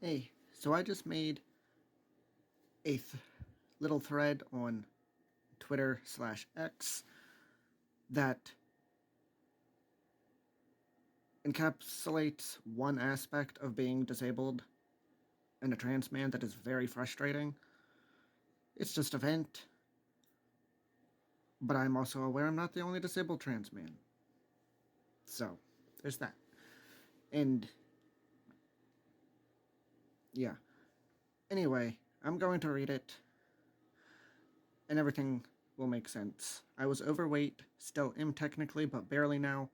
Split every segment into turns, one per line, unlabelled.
Hey, so I just made a little thread on Twitter/X that encapsulates one aspect of being disabled and a trans man that is very frustrating. It's just a vent, but I'm also aware I'm not the only disabled trans man. So, there's that. And, yeah. Anyway, I'm going to read it, and everything will make sense. I was overweight, still am technically, but barely now.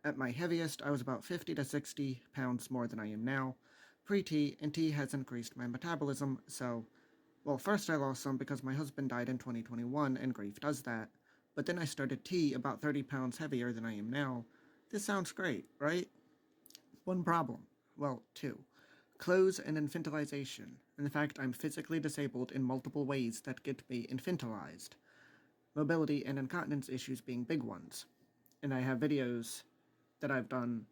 At my heaviest, I was about 50 to 60 pounds more than I am now. Pre-T, and T has increased my metabolism, so... Well, first I lost some because my husband died in 2021, and grief does that. But then I started T about 30 pounds heavier than I am now. This sounds great, right? One problem. Well, two. Clothes and infantilization, and the fact I'm physically disabled in multiple ways that get me infantilized. Mobility and incontinence issues being big ones. And I have videos that I've done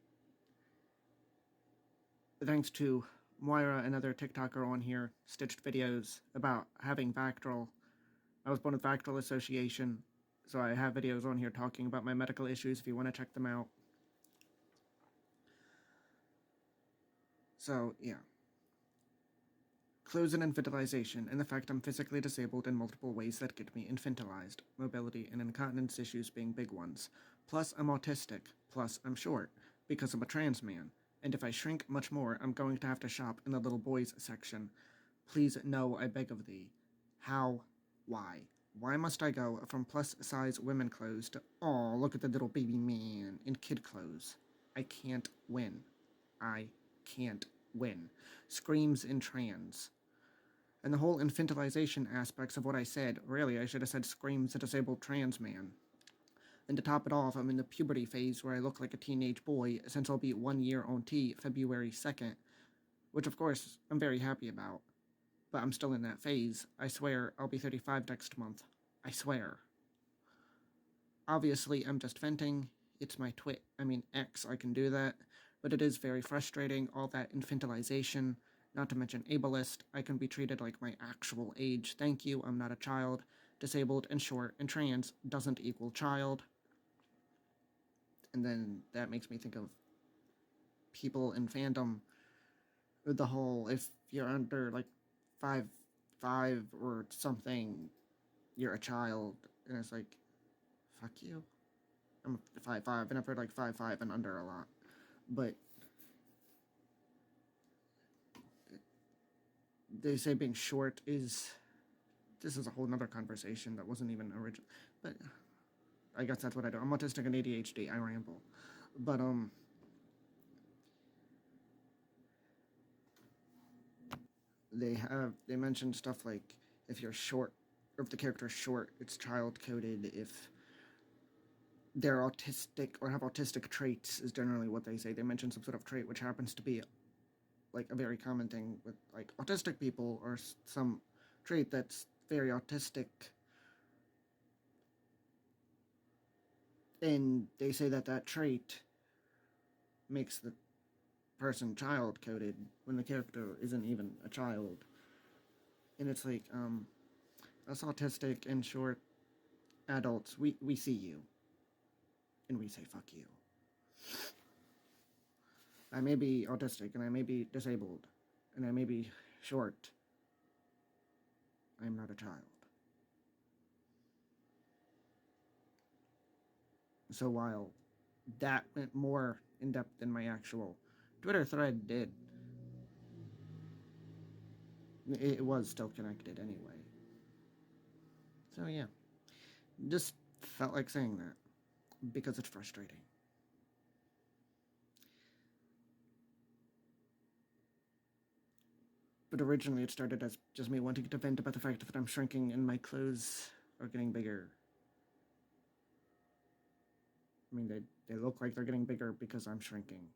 thanks to Moira, another TikToker on here, stitched videos about having Vactral. I was born with Vactral Association, so I have videos on here talking about my medical issues if you want to check them out. So, yeah. Clothes and infantilization, and the fact I'm physically disabled in multiple ways that get me infantilized. Mobility and incontinence issues being big ones. Plus, I'm autistic. Plus, I'm short, because I'm a trans man. And if I shrink much more, I'm going to have to shop in the little boys section. Please, no, I beg of thee. How? Why? Why must I go from plus-size women clothes to, aw, look at the little baby man in kid clothes? I can't win. I can't win. Screams in trans. And the whole infantilization aspects of what I said, really, I should have said screams a disabled trans man. And to top it off, I'm in the puberty phase where I look like a teenage boy, since I'll be 1 year on T February 2nd, which of course I'm very happy about. But I'm still in that phase. I swear I'll be 35 next month. I swear. Obviously, I'm just venting. It's my X, I can do that. But it is very frustrating, all that infantilization. Not to mention ableist, I can be treated like my actual age. Thank you, I'm not a child. Disabled and short and trans doesn't equal child. And then that makes me think of people in fandom. The whole, if you're under, like, 5'5" or something, you're a child. And it's like, fuck you. I'm 5'5", and I've heard, like, 5'5" and under a lot. But they say being short is... This is a whole nother conversation that wasn't even original. But I guess that's what I do. I'm autistic and ADHD. I ramble. But, they mentioned stuff like if you're short, or if the character's short, it's child-coded. If they're autistic or have autistic traits is generally what they say. They mention some sort of trait which happens to be like a very common thing with like autistic people, or some trait that's very autistic, and they say that that trait makes the person child coded when the character isn't even a child. And it's like, us autistic and short adults, we see you and we say fuck you. I may be autistic and I may be disabled and I may be short. I am not a child. So while that went more in depth than my actual Twitter thread did, it was still connected anyway. So yeah, just felt like saying that because it's frustrating. But originally it started as just me wanting to vent about the fact that I'm shrinking and my clothes are getting bigger. I mean, they look like they're getting bigger because I'm shrinking.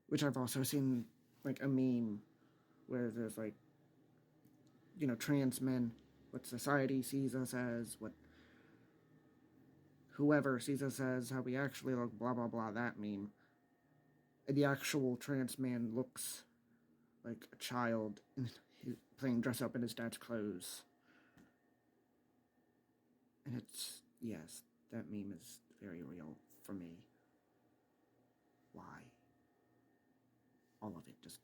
Which I've also seen, like, a meme where there's, like, trans men, what society sees us as, what whoever sees us as, how we actually look, blah, blah, blah, that meme. and the actual trans man looks like a child playing dress up in his dad's clothes. And it's, yes, that meme is very real for me. Why? All of it just